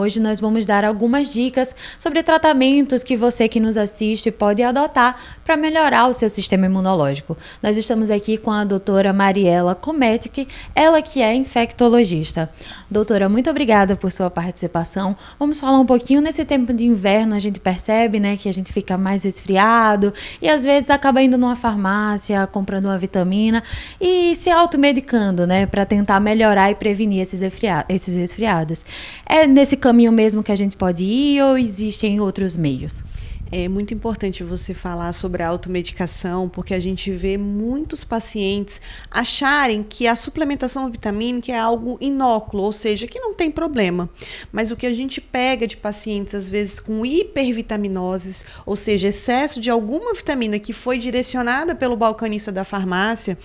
hoje nós vamos dar algumas dicas sobre tratamentos que você que nos assiste pode adotar para melhorar o seu sistema imunológico. Nós estamos aqui com a doutora Mariela Kometic, ela que é infectologista. Doutora, muito obrigada por sua participação. Vamos falar um pouquinho nesse tempo de inverno, a gente percebe, né, que a gente fica mais resfriado e às vezes acaba indo numa farmácia, comprando uma vitamina e se automedicando, né, para tentar melhorar e prevenir esses resfriados. É nesse caminho mesmo que a gente pode ir ou existem outros meios? É muito importante você falar sobre a automedicação, porque a gente vê muitos pacientes acharem que a suplementação vitamínica é algo inócuo, ou seja, que não tem problema. Mas o que a gente pega de pacientes, às vezes, com hipervitaminoses, ou seja, excesso de alguma vitamina que foi direcionada pelo balconista da farmácia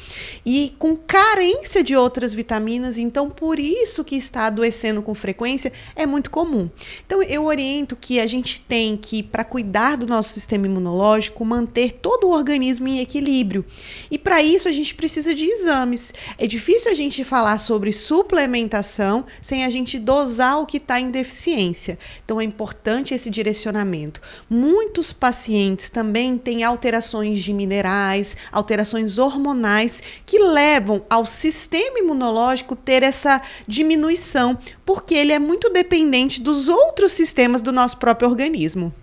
e com carência de outras vitaminas, então por isso que está adoecendo com frequência, é muito comum. Então eu oriento que a gente tem que, para cuidar do nosso sistema imunológico, manter todo o organismo em equilíbrio. E para isso a gente precisa de exames. É difícil a gente falar sobre suplementação sem a gente dosar o que está em deficiência. Então é importante esse direcionamento. Muitos pacientes também têm alterações de minerais, alterações hormonais que levam ao sistema imunológico ter essa diminuição, porque ele é muito dependente dos outros sistemas do nosso próprio organismo.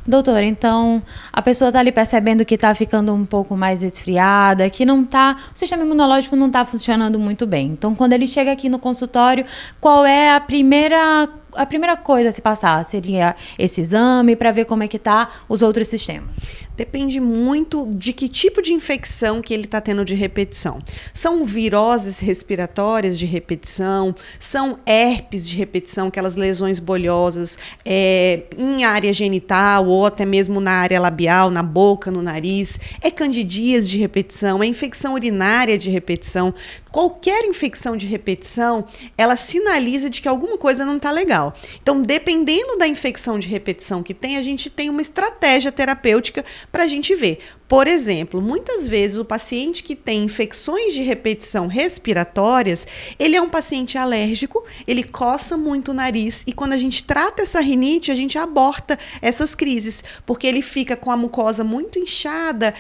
Doutora, então a pessoa está ali percebendo que está ficando um pouco mais resfriada, que o sistema imunológico não está funcionando muito bem. Então, quando ele chega aqui no consultório, qual é a primeira coisa a se passar? Seria esse exame para ver como é que tá os outros sistemas? Depende muito de que tipo de infecção que ele está tendo de repetição. São viroses respiratórias de repetição, são herpes de repetição, aquelas lesões bolhosas em área genital ou até mesmo na área labial, na boca, no nariz. É candidíase de repetição, é infecção urinária de repetição. Qualquer infecção de repetição, ela sinaliza de que alguma coisa não está legal. Então, dependendo da infecção de repetição que tem, a gente tem uma estratégia terapêutica para a gente ver. Por exemplo, muitas vezes o paciente que tem infecções de repetição respiratórias, ele é um paciente alérgico, ele coça muito o nariz e quando a gente trata essa rinite, a gente aborta essas crises, porque ele fica com a mucosa muito inchada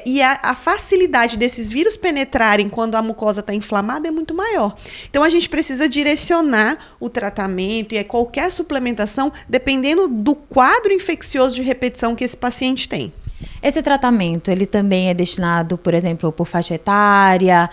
e a facilidade desses vírus penetrarem quando a mucosa está inflamada é muito maior. Então, a gente precisa direcionar o tratamento e qualquer suplementação dependendo do quadro infeccioso de repetição que esse paciente tem. Esse tratamento, ele também é destinado, por exemplo, por faixa etária,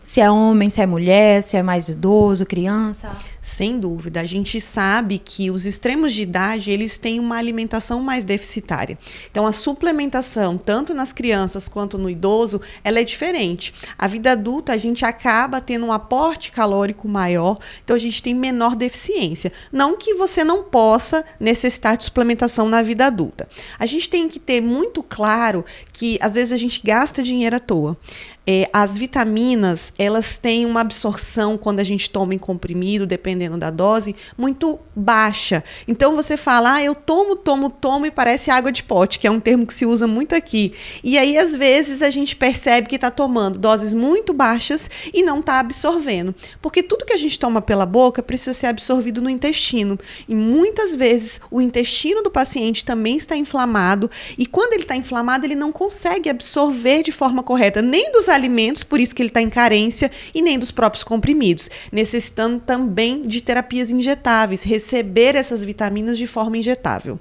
se é homem, se é mulher, se é mais idoso, criança? Sem dúvida, a gente sabe que os extremos de idade, eles têm uma alimentação mais deficitária. Então, a suplementação, tanto nas crianças quanto no idoso, ela é diferente. A vida adulta, a gente acaba tendo um aporte calórico maior, então a gente tem menor deficiência. Não que você não possa necessitar de suplementação na vida adulta. A gente tem que ter muito claro que, às vezes, a gente gasta dinheiro à toa. As vitaminas, elas têm uma absorção, quando a gente toma em comprimido, dependendo da dose, muito baixa. Então, você fala, eu tomo e parece água de pote, que é um termo que se usa muito aqui. E aí, às vezes, a gente percebe que está tomando doses muito baixas e não está absorvendo. Porque tudo que a gente toma pela boca precisa ser absorvido no intestino. E muitas vezes, o intestino do paciente também está inflamado. E quando ele está inflamado, ele não consegue absorver de forma correta, nem dos alimentos, por isso que ele está em carência, e nem dos próprios comprimidos, necessitando também de terapias injetáveis, receber essas vitaminas de forma injetável.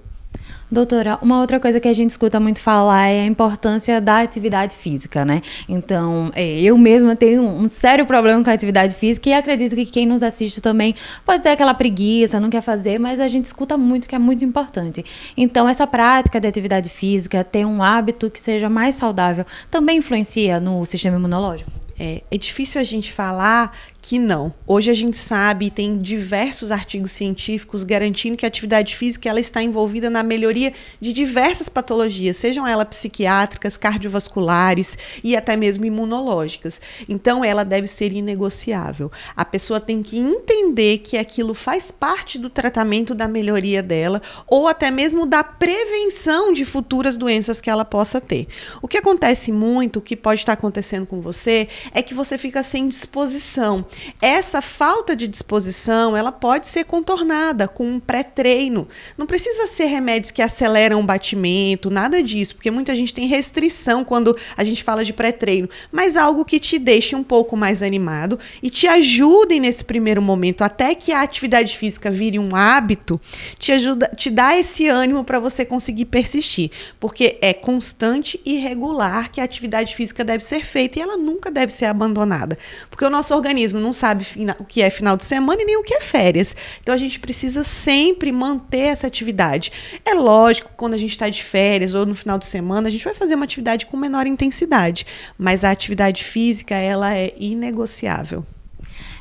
Doutora, uma outra coisa que a gente escuta muito falar é a importância da atividade física, né? Então, eu mesma tenho um sério problema com a atividade física e acredito que quem nos assiste também pode ter aquela preguiça, não quer fazer, mas a gente escuta muito que é muito importante. Então, essa prática de atividade física, ter um hábito que seja mais saudável, também influencia no sistema imunológico? É difícil a gente falar que não. Hoje a gente sabe, tem diversos artigos científicos garantindo que a atividade física ela está envolvida na melhoria de diversas patologias, sejam elas psiquiátricas, cardiovasculares e até mesmo imunológicas. Então, ela deve ser inegociável. A pessoa tem que entender que aquilo faz parte do tratamento da melhoria dela ou até mesmo da prevenção de futuras doenças que ela possa ter. O que acontece muito, o que pode estar acontecendo com você, é que você fica sem disposição. Essa falta de disposição, ela pode ser contornada com um pré-treino. Não precisa ser remédios que aceleram o batimento, nada disso, porque muita gente tem restrição quando a gente fala de pré-treino, mas algo que te deixe um pouco mais animado e te ajudem nesse primeiro momento, até que a atividade física vire um hábito, te dá esse ânimo para você conseguir persistir, porque é constante e regular que a atividade física deve ser feita e ela nunca deve ser abandonada, porque o nosso organismo não sabe o que é final de semana e nem o que é férias. Então a gente precisa sempre manter essa atividade. É lógico, quando a gente está de férias ou no final de semana, a gente vai fazer uma atividade com menor intensidade, mas a atividade física, ela é inegociável.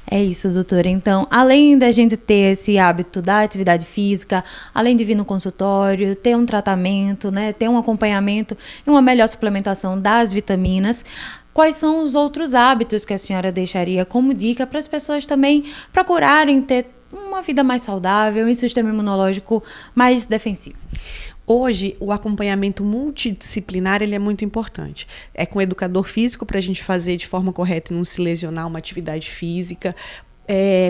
É isso, doutora. Então, além da gente ter esse hábito da atividade física, além de vir no consultório, ter um tratamento, né, ter um acompanhamento e uma melhor suplementação das vitaminas, quais são os outros hábitos que a senhora deixaria como dica para as pessoas também procurarem ter uma vida mais saudável e um sistema imunológico mais defensivo? Hoje, o acompanhamento multidisciplinar ele é muito importante. É com o educador físico para a gente fazer de forma correta e não se lesionar uma atividade física.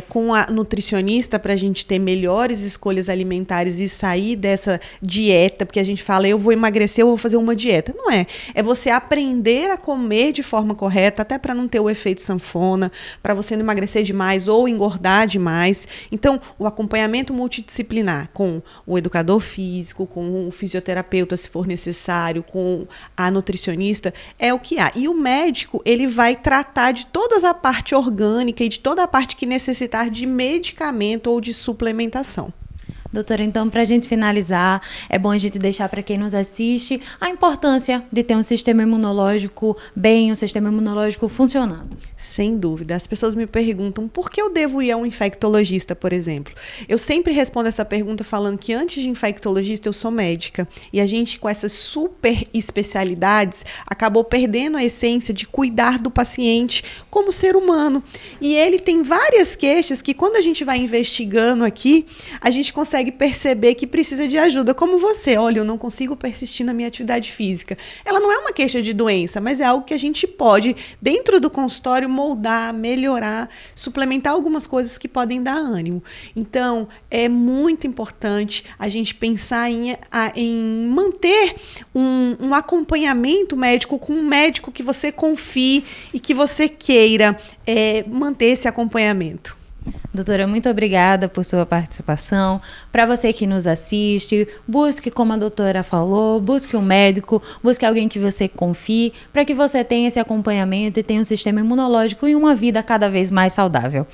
Com a nutricionista para a gente ter melhores escolhas alimentares e sair dessa dieta, porque a gente fala, eu vou emagrecer, eu vou fazer uma dieta. Não é. É você aprender a comer de forma correta, até para não ter o efeito sanfona, para você não emagrecer demais ou engordar demais. Então, o acompanhamento multidisciplinar com o educador físico, com o fisioterapeuta, se for necessário, com a nutricionista, é o que há. E o médico, ele vai tratar de toda a parte orgânica e de toda a parte que necessitar de medicamento ou de suplementação. Doutora, então, para a gente finalizar, é bom a gente deixar para quem nos assiste a importância de ter um sistema imunológico bem, um sistema imunológico funcionando. Sem dúvida. As pessoas me perguntam por que eu devo ir a um infectologista, por exemplo. Eu sempre respondo essa pergunta falando que antes de infectologista eu sou médica. E a gente, com essas super especialidades, acabou perdendo a essência de cuidar do paciente como ser humano. E ele tem várias queixas que quando a gente vai investigando aqui, a gente consegue perceber que precisa de ajuda, como você. Olha, eu não consigo persistir na minha atividade física. Ela não é uma queixa de doença, mas é algo que a gente pode, dentro do consultório, moldar, melhorar, suplementar algumas coisas que podem dar ânimo. Então, é muito importante a gente pensar em manter um acompanhamento médico com um médico que você confie e que você queira manter esse acompanhamento. Doutora, muito obrigada por sua participação. Para você que nos assiste, busque, como a doutora falou, busque um médico, busque alguém que você confie, para que você tenha esse acompanhamento e tenha um sistema imunológico e uma vida cada vez mais saudável.